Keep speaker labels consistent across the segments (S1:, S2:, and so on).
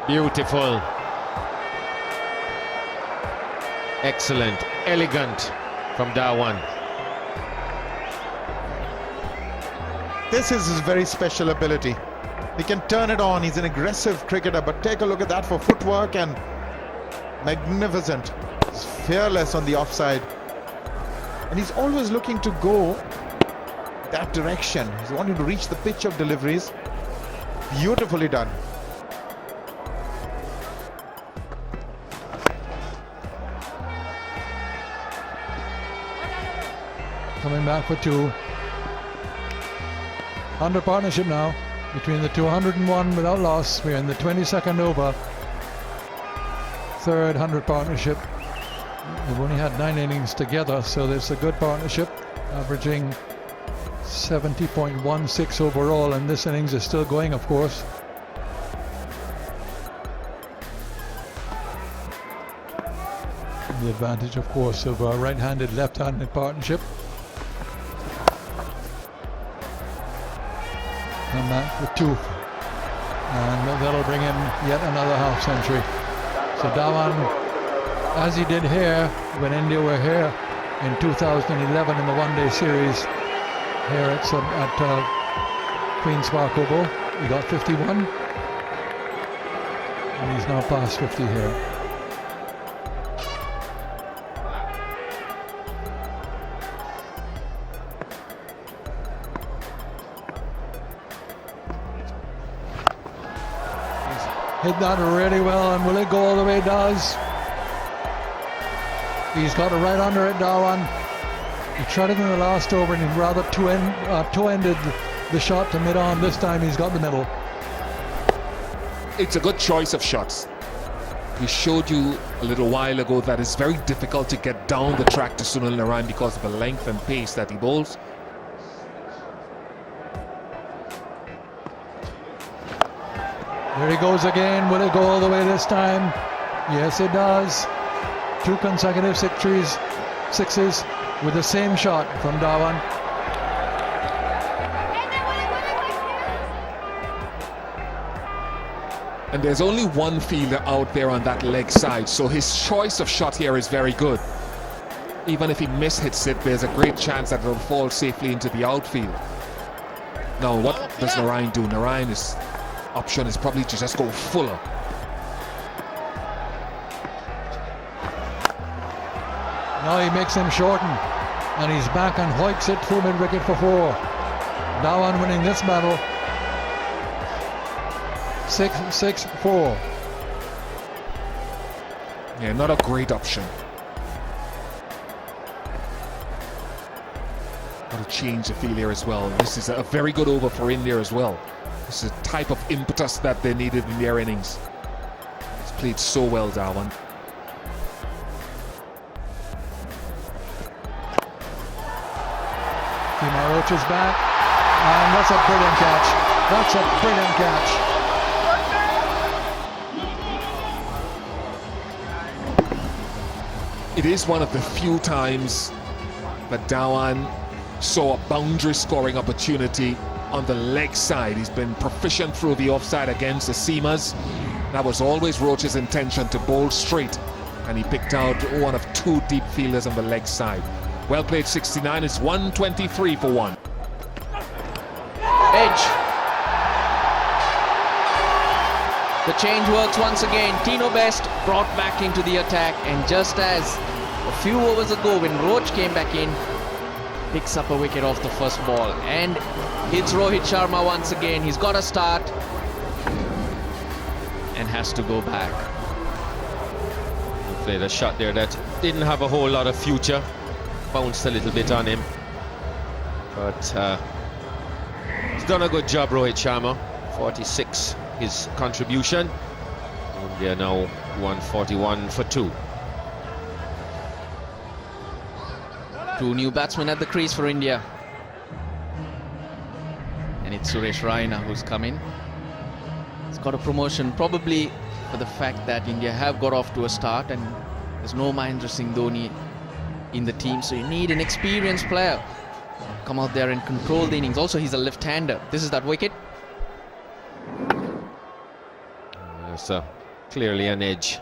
S1: Beautiful. Excellent. Elegant from Dhawan.
S2: This is his very special ability. He can turn it on. He's an aggressive cricketer, but take a look at that for footwork and magnificent. He's fearless on the offside. And he's always looking to go that direction. He's wanting to reach the pitch of deliveries. Beautifully done.
S3: Coming back for 2. 100 partnership now between the 201 without loss. We're in the 22nd over. Third 100 partnership. They've only had 9 innings together, so it's a good partnership, averaging 70.16 overall, and this innings is still going, of course. The advantage, of course, of a right-handed, left-handed partnership. Come back for 2, and that'll bring in yet another half century. So Dhawan, as he did here when India were here in 2011 in the one-day series here at Queen's Park Oval, he got 51, and he's now past 50 here. Hit that really well, and will it go all the way? It does. He's got it right under it, Dhawan. He tried it in the last over, and he rather toe-ended the shot to mid-on. This time he's got the middle.
S4: It's a good choice of shots. We showed you a little while ago that it's very difficult to get down the track to Sunil Narine because of the length and pace that he bowls.
S3: There he goes again. Will it go all the way this time? Yes, it does. 2 consecutive sixes with the same shot from Dhawan.
S4: And there's only one fielder out there on that leg side, so his choice of shot here is very good. Even if he mishits it, there's a great chance that it'll fall safely into the outfield. Now, what does Narine do? Narine's option is probably to just go fuller.
S3: Now he makes him shorten, and he's back and hoiks it through mid-wicket for 4. Dhawan winning this battle. 6-4.
S4: Yeah, not a great option. Got to change the field here as well. This is a very good over for India as well. This is a type of impetus that they needed in their innings. He's played so well, Dhawan.
S3: Roach is back, and that's a brilliant catch. That's a brilliant catch.
S4: It is one of the few times that Dhawan saw a boundary scoring opportunity on the leg side. He's been proficient through the offside against the seamers. That was always Roach's intention, to bowl straight, and he picked out one of 2 deep fielders on the leg side. Well played, 69. It's 123 for 1.
S5: Edge. The change works once again. Tino Best brought back into the attack, and just as a few overs ago when Roach came back in, picks up a wicket off the first ball and hits Rohit Sharma once again. He's got a start and has to go back.
S1: He played a shot there that didn't have a whole lot of future. Bounced a little bit on him, but he's done a good job, Rohit Sharma. 46 his contribution. India now 141 for 2.
S5: 2 new batsmen at the crease for India, and it's Suresh Raina who's come in. He's got a promotion probably for the fact that India have got off to a start and there's no Mahendra Singh Dhoni in the team, so you need an experienced player come out there and control the innings. Also, he's a left-hander. This is that wicket.
S1: Yes, sir. Clearly an edge.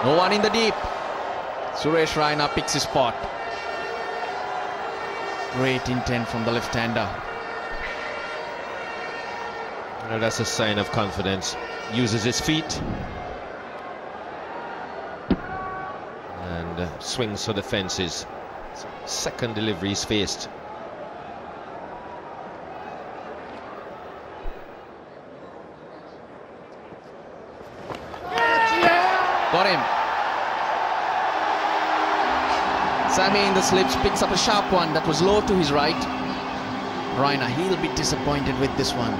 S5: No one in the deep. Suresh Raina picks his spot. Great intent from the left-hander.
S1: Well, that's a sign of confidence. Uses his feet. And swings for the fences. Second delivery he's faced.
S5: Got him. Sammy in the slips picks up a sharp one that was low to his right. Raina, he'll be disappointed with this one.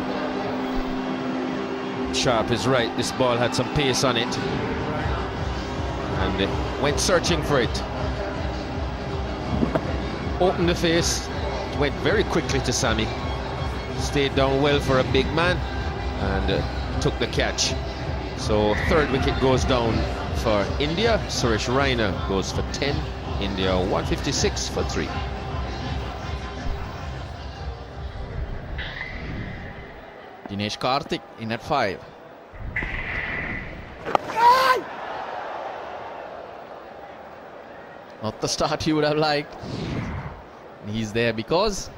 S1: Sharp is right. This ball had some pace on it. And went searching for it. Opened the face. Went very quickly to Sammy. Stayed down well for a big man. And took the catch. So third wicket goes down for India. Suresh Raina goes for 10. India 156 for 3.
S5: Dinesh Karthik in at 5. Not the start he would have liked. He's there because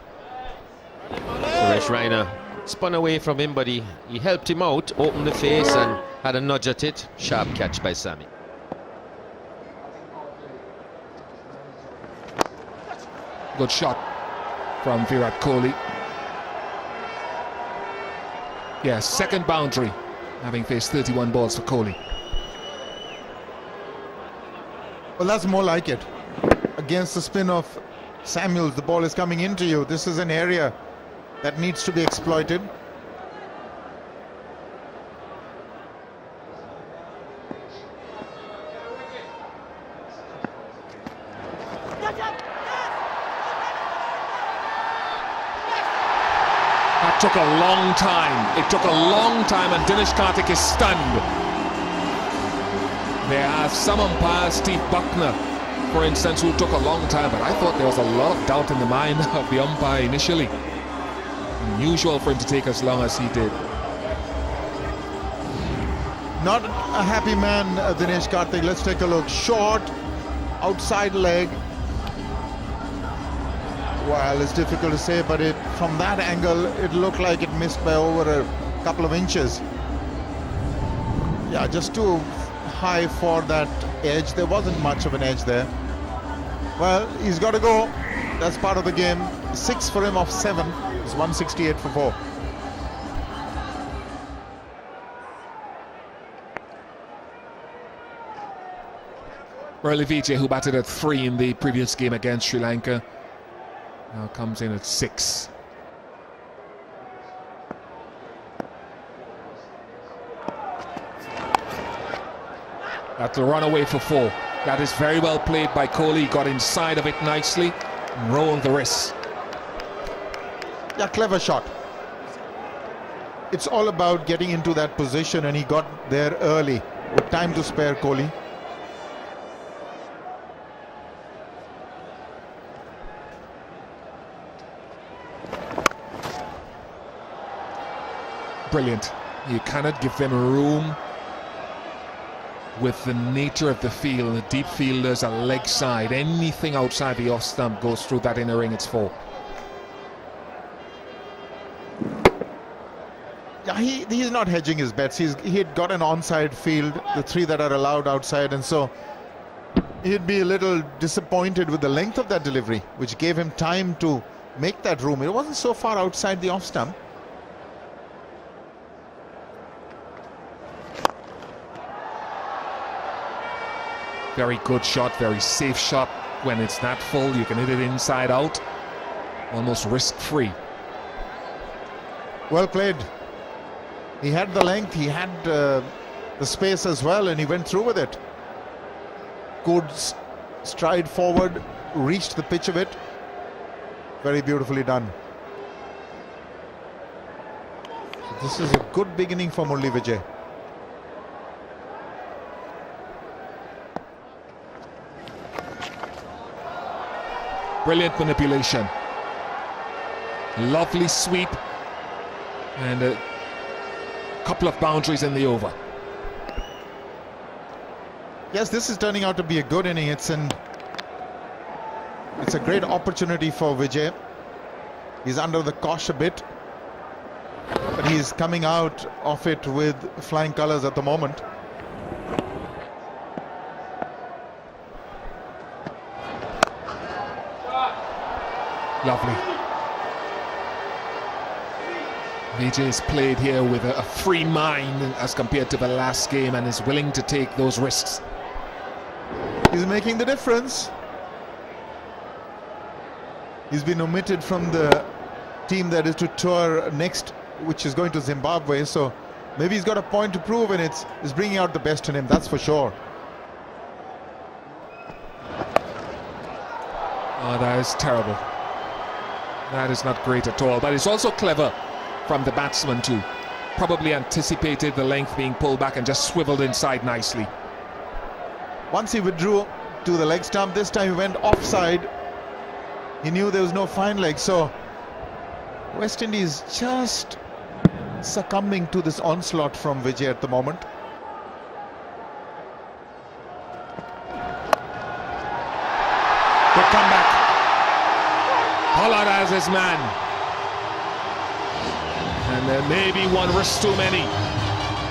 S1: Suresh Raina spun away from him, but he helped him out, opened the face and had a nudge at it. Sharp catch by Sammy.
S4: Good shot from Virat Kohli. Yeah, second boundary, having faced 31 balls for Kohli.
S2: Well, that's more like it. Against the spin of Samuels, the ball is coming into you. This is an area that needs to be exploited.
S4: That took a long time. It took a long time, and Dinesh Karthik is stunned. There are some umpires, Steve Buckner, for instance, who took a long time, but I thought there was a lot of doubt in the mind of the umpire initially. Unusual for him to take as long as he did.
S2: Not a happy man, Dinesh Karthik. Let's take a look. Short, outside leg. Well, it's difficult to say, but from that angle, it looked like it missed by over a couple of inches. Yeah, just too high for that edge. There wasn't much of an edge there. Well, he's got to go. That's part of the game. 6 for him off 7. It's 168 for 4.
S4: Relive, who batted at 3 in the previous game against Sri Lanka, now comes in at 6. That's a run away for 4. That is very well played by Kohli. Got inside of it nicely and rolled the wrists.
S2: Yeah, clever shot. It's all about getting into that position, and he got there early with time to spare, Kohli.
S4: Brilliant. You cannot give them room with the nature of the field. The deep fielders are leg side. Anything outside the off stump goes through that inner ring, it's 4.
S2: Yeah, he's not hedging his bets. He had got an onside field, the 3 that are allowed outside, and so he'd be a little disappointed with the length of that delivery, which gave him time to make that room. It wasn't so far outside the off stump.
S4: Very good shot, very safe shot. When it's that full, you can hit it inside out, almost risk-free.
S2: Well played. He had the length, he had the space as well, and he went through with it. Good stride forward, reached the pitch of it. Very beautifully done. So this is a good beginning for Murali Vijay.
S4: Brilliant manipulation. Lovely sweep. And a couple of boundaries in the over.
S2: Yes, this is turning out to be a good inning. It's a great opportunity for Vijay. He's under the cosh a bit, but he's coming out of it with flying colors at the moment.
S4: Lovely. Vijay's played here with a free mind as compared to the last game and is willing to take those risks.
S2: He's making the difference. He's been omitted from the team that is to tour next, which is going to Zimbabwe, so maybe he's got a point to prove, and it's bringing out the best in him, that's for sure.
S4: Oh, that is terrible. That is not great at all, but it's also clever from the batsman too. Probably anticipated the length being pulled back and just swiveled inside nicely.
S2: Once he withdrew to the leg stump, this time he went offside. He knew there was no fine leg, so West Indies just succumbing to this onslaught from Vijay at the moment. Good comeback.
S4: Pollard as his man. And there may be one risk too many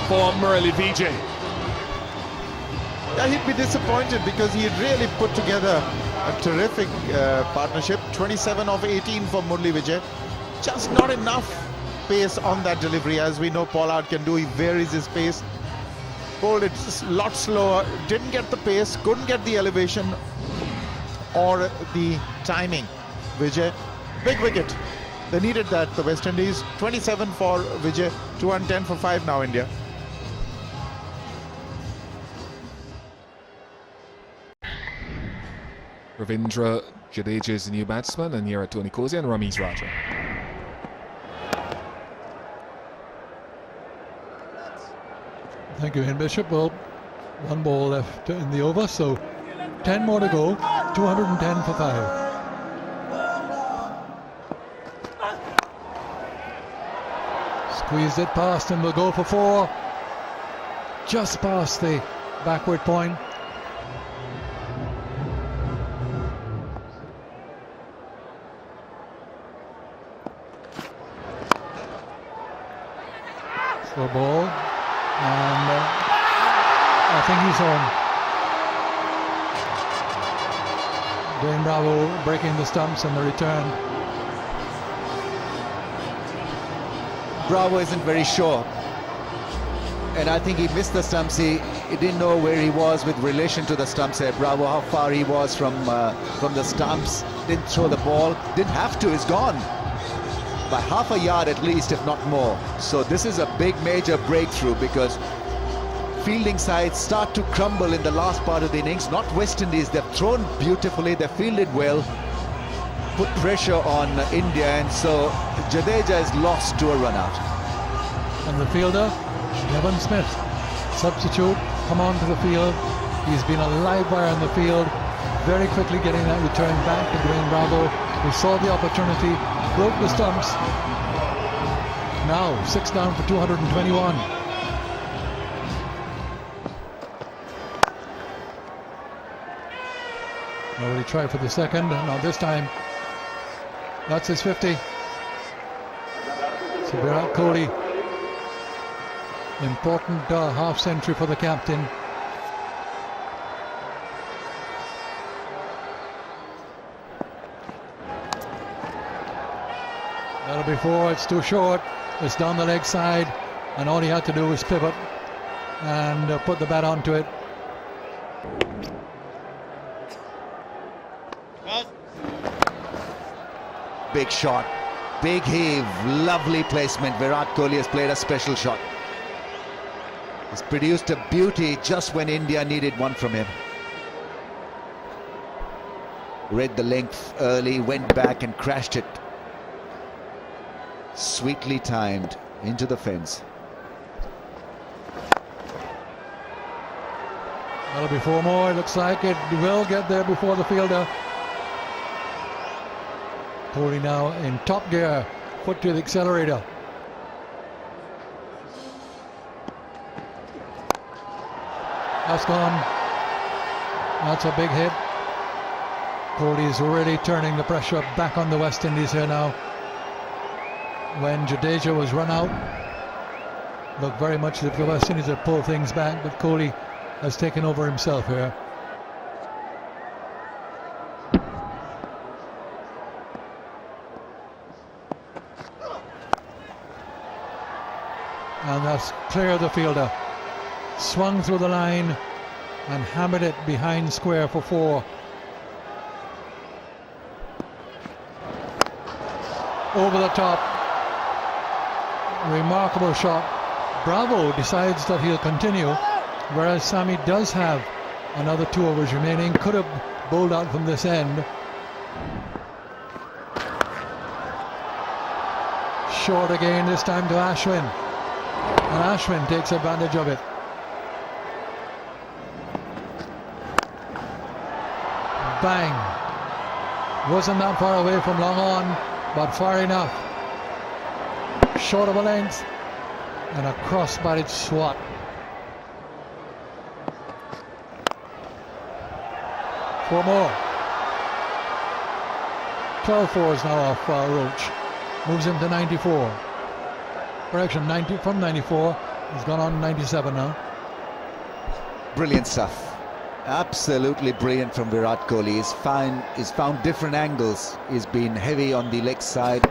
S4: for Murali Vijay.
S2: Yeah, he'd be disappointed because he had really put together a terrific partnership. 27 of 18 for Murali Vijay. Just not enough pace on that delivery. As we know Pollard can do, he varies his pace. Bowled it a lot slower, didn't get the pace, couldn't get the elevation or the timing. Vijay, big wicket. They needed that, the West Indies. 27 for Vijay, 210 for 5 now, India.
S4: Ravindra Jadeja is the new batsman, and here are Tony Cozy and Ramiz Raja.
S3: Thank you, Ian Bishop. Well, one ball left in the over, so 10 more to go. 210 for 5. Squeezed it past and will go for 4. Just past the backward point. Slow ball, and I think he's home. Dwayne Bravo breaking the stumps and the return.
S6: Bravo isn't very sure, and I think he missed the stumps. He didn't know where he was with relation to the stumps here. Bravo, how far he was from the stumps. Didn't throw the ball, didn't have to, it's gone. By half a yard at least, if not more. So this is a big major breakthrough, because fielding sides start to crumble in the last part of the innings. Not West Indies, they've thrown beautifully, they've fielded well, put pressure on India, and so Jadeja is lost to a run out.
S3: And the fielder, Devon Smith, substitute, come on to the field. He's been a live wire in the field, very quickly getting that return back to Dwayne Bravo, who saw the opportunity, broke the stumps. Now 6 down for 221. Already tried for the second. Now this time, that's his 50. So Virat Kohli, important half century for the captain. That'll be 4, it's too short. It's down the leg side, and all he had to do was pivot and put the bat onto it.
S6: Big shot, big heave, lovely placement. Virat Kohli has played a special shot. He's produced a beauty just when India needed one from him. Read the length early, went back and crashed it. Sweetly timed into the fence.
S3: That'll be 4 more. It looks like it will get there before the fielder. Kohli now in top gear, foot to the accelerator. That's gone. That's a big hit. Kohli is really turning the pressure back on the West Indies here now. When Jadeja was run out, looked very much as if the West Indies had pulled things back, but Kohli has taken over himself here. And that's clear of the fielder. Swung through the line and hammered it behind square for 4. Over the top. Remarkable shot. Bravo decides that he'll continue, whereas Sammy does have another 2 overs remaining. Could have bowled out from this end. Short again, this time to Ashwin. And Ashwin takes advantage of it. Bang. Wasn't that far away from long on, but far enough. Short of a length. And a cross-bodied swat. Four more. 12-4 is now off Roach. Moves him to 94. Correction, 90 from 94. He's gone on 97 now.
S6: Brilliant stuff. Absolutely brilliant from Virat Kohli. He's found different angles. He's been heavy on the leg side,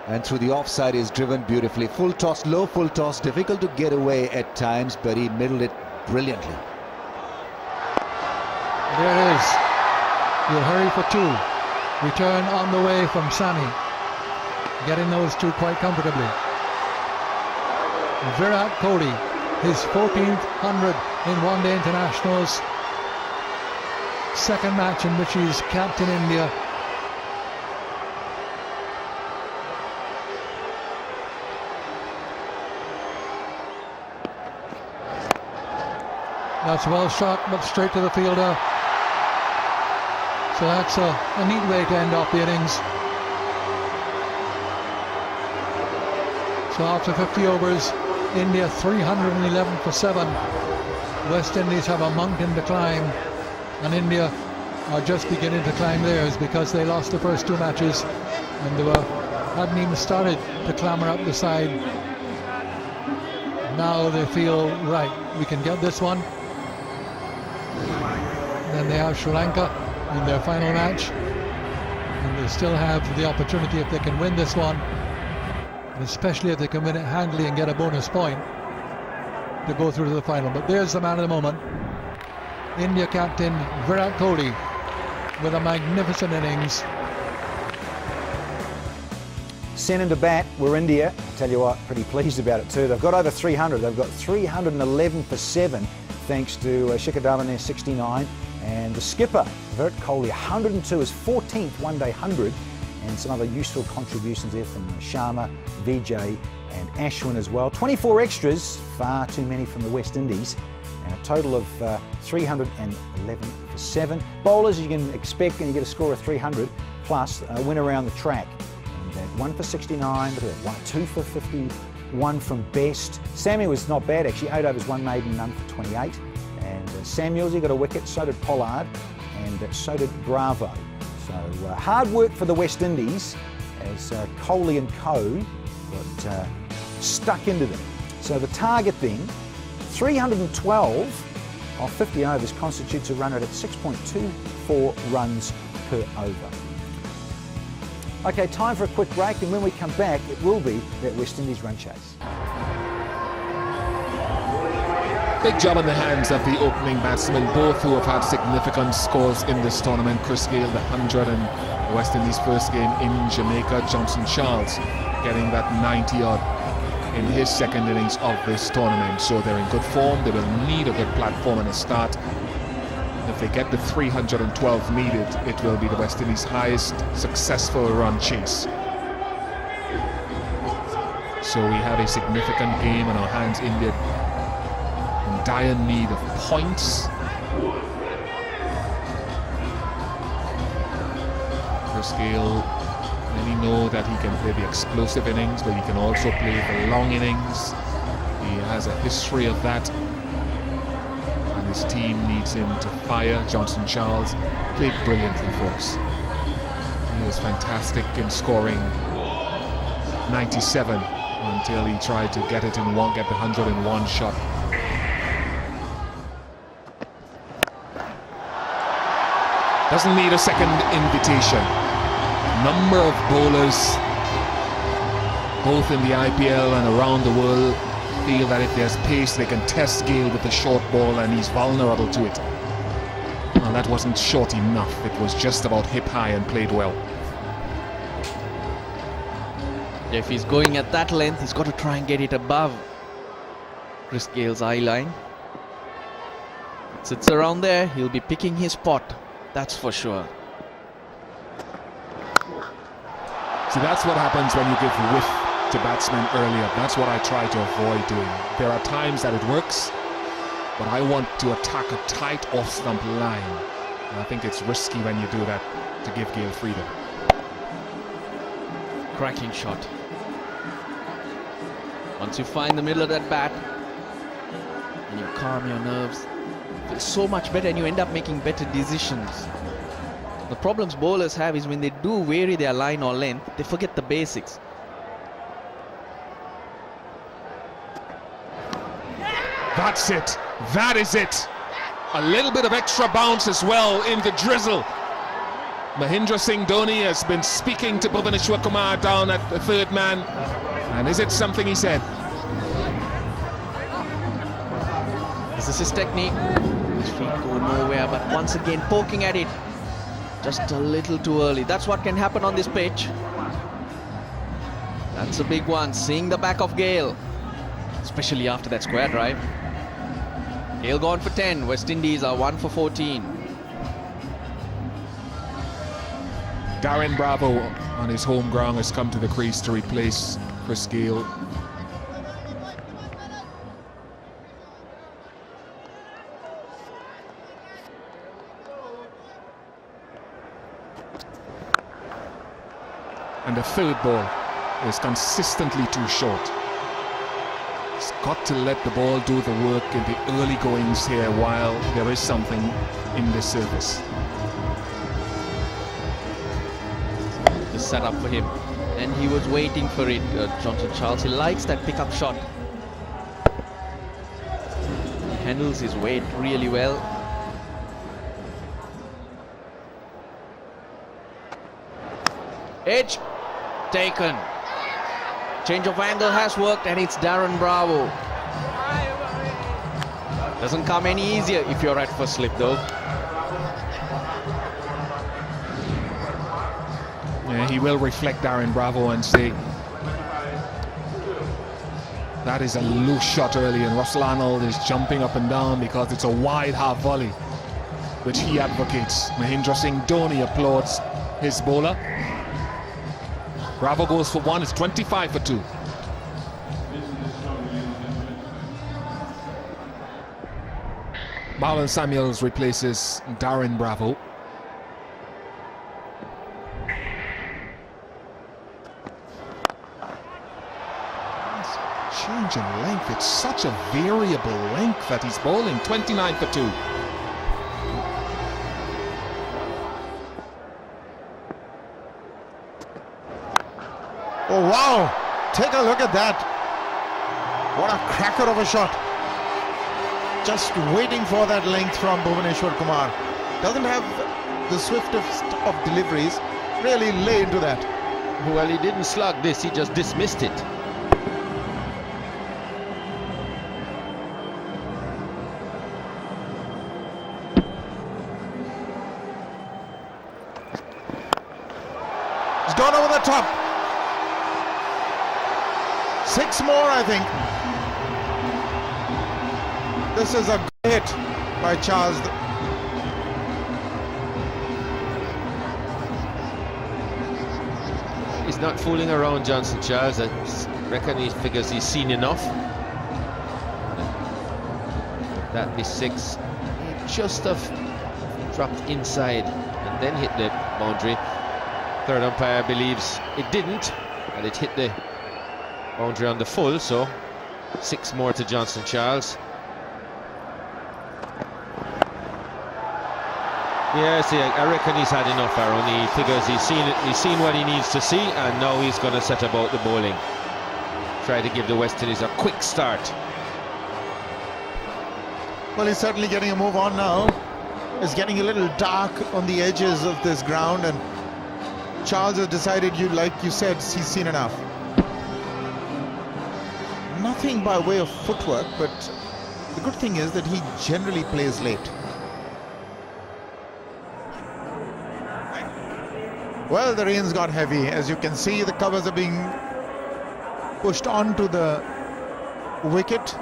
S6: and through the offside he's driven beautifully. Full toss, low full toss, difficult to get away at times, but he middled it brilliantly.
S3: There it is. He'll hurry for 2. Return on the way from Sammy. Getting those 2 quite comfortably. Virat Kohli, his 14th 100 in one-day internationals. Second match in which he's captain India. That's well shot, but straight to the fielder. So that's a neat way to end off the innings. So after 50 overs, India 311 for 7. West Indies have a mountain to climb, and India are just beginning to climb theirs because they lost the first 2 matches and they hadn't even started to clamber up the side. Now they feel, right, we can get this one. Then they have Sri Lanka in their final match, and they still have the opportunity, if they can win this one, and especially if they can win it handily and get a bonus point, to go through to the final. But there's the man of the moment, India captain Virat Kohli, with a magnificent innings.
S7: Sent into bat were India. I tell you what, pretty pleased about it too. They've got over 300. They've got 311 for 7, thanks to Shikhar Dhawan there 69, and the skipper Virat Kohli 102, his 14th one-day 100, and some other useful contributions there from Sharma, Vijay and Ashwin as well. 24 extras, far too many from the West Indies, and a total of 311 for 7. Bowlers, you can expect, and you get a score of 300 plus, win around the track. And 1 for 69, 2 for 51 from Best. Sammy was not bad actually, 8 overs, 1 maiden, none for 28. And Samuels, he got a wicket, so did Pollard, and so did Bravo. So hard work for the West Indies as Kohli and co got stuck into them. So the target then, 312 off 50 overs constitutes a run rate at 6.24 runs per over. Okay, time for a quick break, and when we come back, it will be that West Indies run chase.
S4: Big job in the hands of the opening batsmen, both who have had significant scores in this tournament. Chris Gayle, the 100 in West Indies' first game in Jamaica. Johnson Charles getting that 90-odd in his second innings of this tournament. So they're in good form. They will need a good platform and a start. If they get the 312 needed, it will be the West Indies' highest successful run chase. So we have a significant game on our hands. India in dire need of points. Chris Gayle Many know that he can play the explosive innings, but he can also play the long innings. He has a history of that. And his team needs him to fire. Johnson Charles played brilliantly for us. He was fantastic in scoring 97 until he tried to get it in one, get the 100 in one shot. Doesn't need a second invitation. Number of bowlers, both in the IPL and around the world, feel that if there's pace, they can test Gale with the short ball, and he's vulnerable to it. Well, that wasn't short enough. It was just about hip high and played well.
S5: If he's going at that length, he's got to try and get it above Chris Gale's eye line. It sits around there, he'll be picking his spot, that's for sure.
S4: See, that's what happens when you give width to batsmen earlier. That's what I try to avoid doing. There are times that it works, but I want to attack a tight off-stump line. And I think it's risky when you do that to give Gale freedom.
S5: Cracking shot. Once you find the middle of that bat and you calm your nerves, it feels so much better and you end up making better decisions. The problems bowlers have is when they do vary their line or length, they forget the basics.
S4: That's it. That is it. A little bit of extra bounce as well in the drizzle. Mahendra Singh Dhoni has been speaking to Bhuvaneshwar Kumar down at the third man. And is it something he said?
S5: This is his technique. His feet go nowhere, but once again poking at it. Just a little too early. That's what can happen on this pitch. That's a big one. Seeing the back of Gale, especially after that square drive. Gale gone for 10. West Indies are 1 for 14.
S4: Darren Bravo on his home ground has come to the crease to replace Chris Gale. And the third ball is consistently too short. He's got to let the ball do the work in the early goings here while there is something in the service.
S5: The setup for him, and he was waiting for it. Johnson Charles, he likes that pickup shot. He handles his weight really well. Edge taken. Change of angle has worked, and it's Darren Bravo. Doesn't come any easier if you're at first slip though.
S4: Yeah, he will reflect Darren Bravo and say that is a loose shot early, and Russell Arnold is jumping up and down because it's a wide half volley, which he advocates. Mahendra Singh Dhoni applauds his bowler. Bravo goes for 1, it's 25 for 2. Marlon Samuels replaces Darren Bravo. Change in length, it's such a variable length that he's bowling. 29 for 2.
S2: Oh wow, take a look at that. What a cracker of a shot. Just waiting for that length from Bhuvaneshwar Kumar. Doesn't have the swiftest of deliveries. Really lay into that.
S1: Well, he didn't slug this, he just dismissed it.
S2: He's gone over the top. 6 more, I think. This is a good hit by Charles.
S1: He's not fooling around, Johnson Charles. I reckon he figures he's seen enough. That be 6. Just have dropped inside and then hit the boundary. Third umpire believes it didn't, and it hit the boundary on the full, so 6 more to Johnson Charles. Yeah, see, I reckon he's had enough, Aaron. He figures he's seen what he needs to see, and now he's going to set about the bowling. Try to give the West Indies a quick start.
S2: Well, he's certainly getting a move on now. It's getting a little dark on the edges of this ground, and Charles has decided, like you said, he's seen enough. Nothing by way of footwork, but the good thing is that he generally plays late. Well, the rains got heavy. As you can see, the covers are being pushed onto the wicket.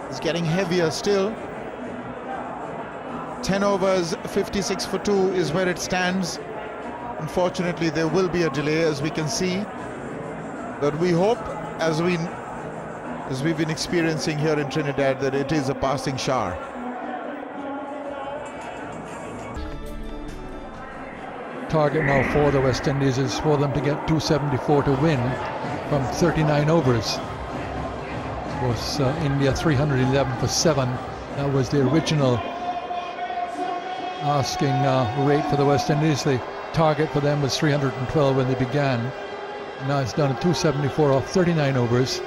S2: It's getting heavier still. 10 overs, 56 for 2 is where it stands. Unfortunately, there will be a delay, as we can see. But we hope, as we've been experiencing here in Trinidad, that it is a passing shower.
S3: Target now for the West Indies is for them to get 274 to win from 39 overs. It was India 311 for 7. That was the original asking rate for the West Indies. The target for them was 312 when they began. Now it's down to 274 off 39 overs.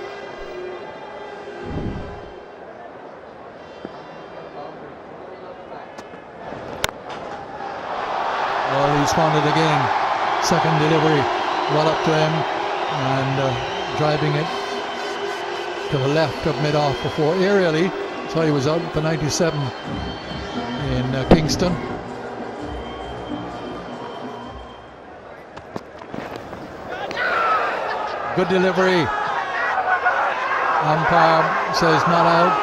S3: Well, he's found it again. Second delivery, well up to him, and driving it to the left of mid-off before aerially. So he was out for 97 in Kingston. Good delivery. Umpire says not out.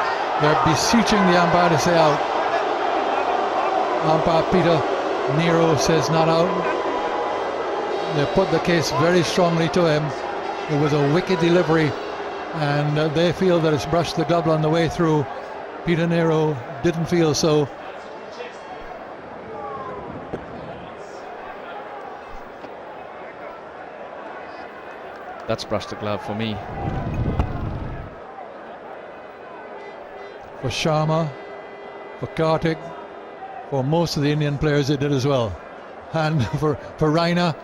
S3: They're beseeching the umpire to say out. Umpire Peter Nero says not out. They put the case very strongly to him. It was a wicked delivery, and they feel that it's brushed the glove on the way through. Peter Nero didn't feel so.
S5: That's brushed the glove for me.
S3: For Sharma, for Karthik, for most of the Indian players it did as well. And for Raina.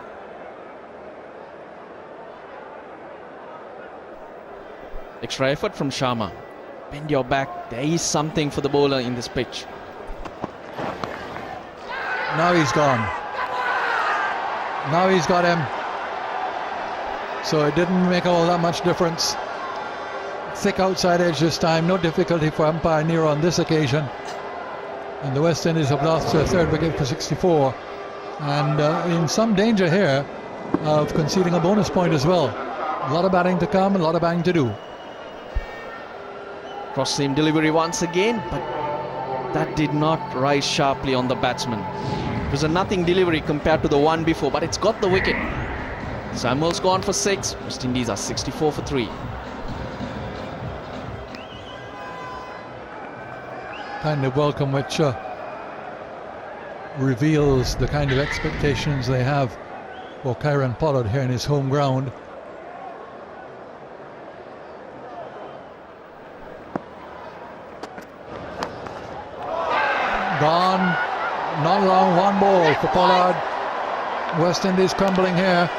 S5: Extra effort from Sharma. Bend your back. There is something for the bowler in this pitch.
S3: Now he's gone. Now he's got him. So it didn't make all that much difference. Thick outside edge this time. No difficulty for umpire Nero on this occasion. And the West Indies have lost their third wicket for 64. And in some danger here of conceding a bonus point as well. A lot of batting to come, a lot of batting to do.
S5: Cross seam delivery once again, but that did not rise sharply on the batsman. It was a nothing delivery compared to the one before, but it's got the wicket. Samuel's gone for 6. West Indies are 64 for 3.
S3: Kind of welcome which reveals the kind of expectations they have for Kieran Pollard here in his home ground. Gone. Not long. One ball for Pollard. West Indies crumbling here.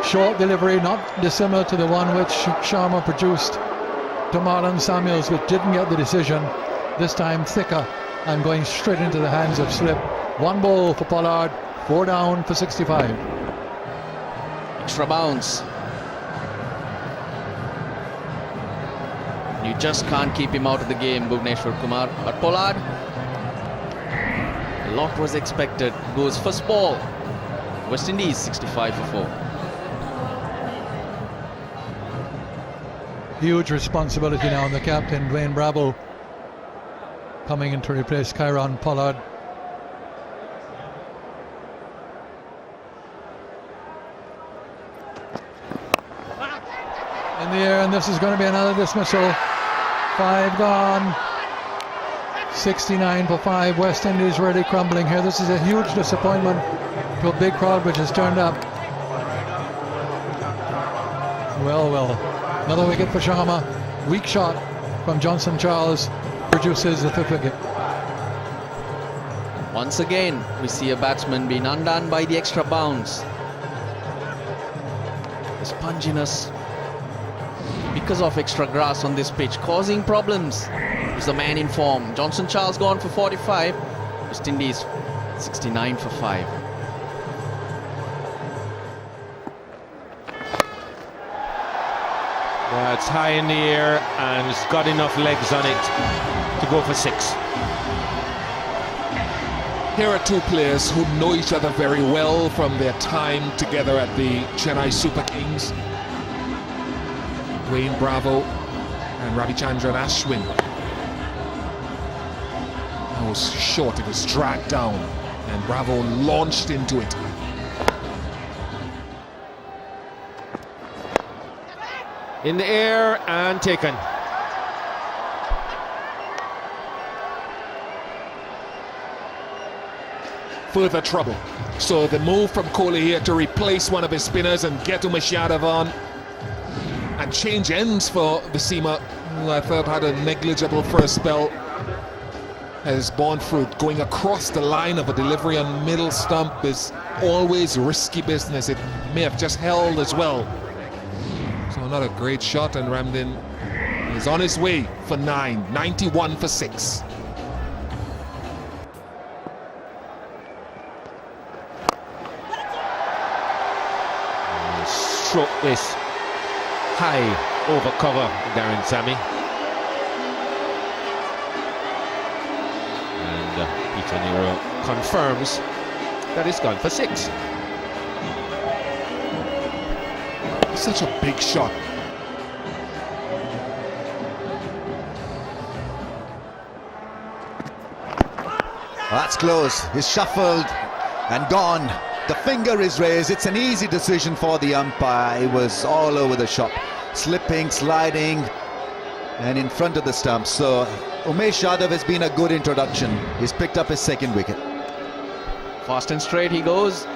S3: Short delivery, not dissimilar to the one which Sharma produced to Marlon Samuels, which didn't get the decision. This time thicker and going straight into the hands of slip. One ball for Pollard. 4 down for 65.
S5: Extra bounce. You just can't keep him out of the game, Bhuvneshwar Kumar. But Pollard, a lot was expected. Goes first ball. West Indies 65 for 4.
S3: Huge responsibility now on the captain, Dwayne Bravo, coming in to replace Kieran Pollard. In the air, and this is going to be another dismissal. 5 gone. 69 for 5. West Indies really crumbling here. This is a huge disappointment to a big crowd which has turned up. Well, well. Another wicket for Sharma. Weak shot from Johnson Charles produces the fifth wicket.
S5: Once again, we see a batsman being undone by the extra bounce. The sponginess because of extra grass on this pitch causing problems. Is the man in form. Johnson Charles gone for 45. West Indies 69 for 5.
S1: It's high in the air and it's got enough legs on it to go for 6.
S4: Here are two players who know each other very well from their time together at the Chennai Super Kings. Dwayne Bravo and Ravichandran Ashwin. That was short, it was dragged down, and Bravo launched into it.
S1: In the air and taken.
S4: Further trouble. So the move from Kohli here to replace one of his spinners and get Umesh Yadav on and change ends for the seamer, who I thought had a negligible first spell, has borne fruit. Going across the line of a delivery on middle stump is always risky business. It may have just held as well. So not a great shot, and Ramdin is on his way for 9, 91 for 6.
S1: Stroke this high over cover, Darren Sammy. And Peter Nero confirms that it's gone for 6.
S4: Such a big shot.
S6: That's close. He's shuffled and gone. The finger is raised. It's an easy decision for the umpire. He was all over the shop, slipping, sliding, and in front of the stump. So Umesh Yadav has been a good introduction. He's picked up his second wicket.
S5: Fast and straight he goes.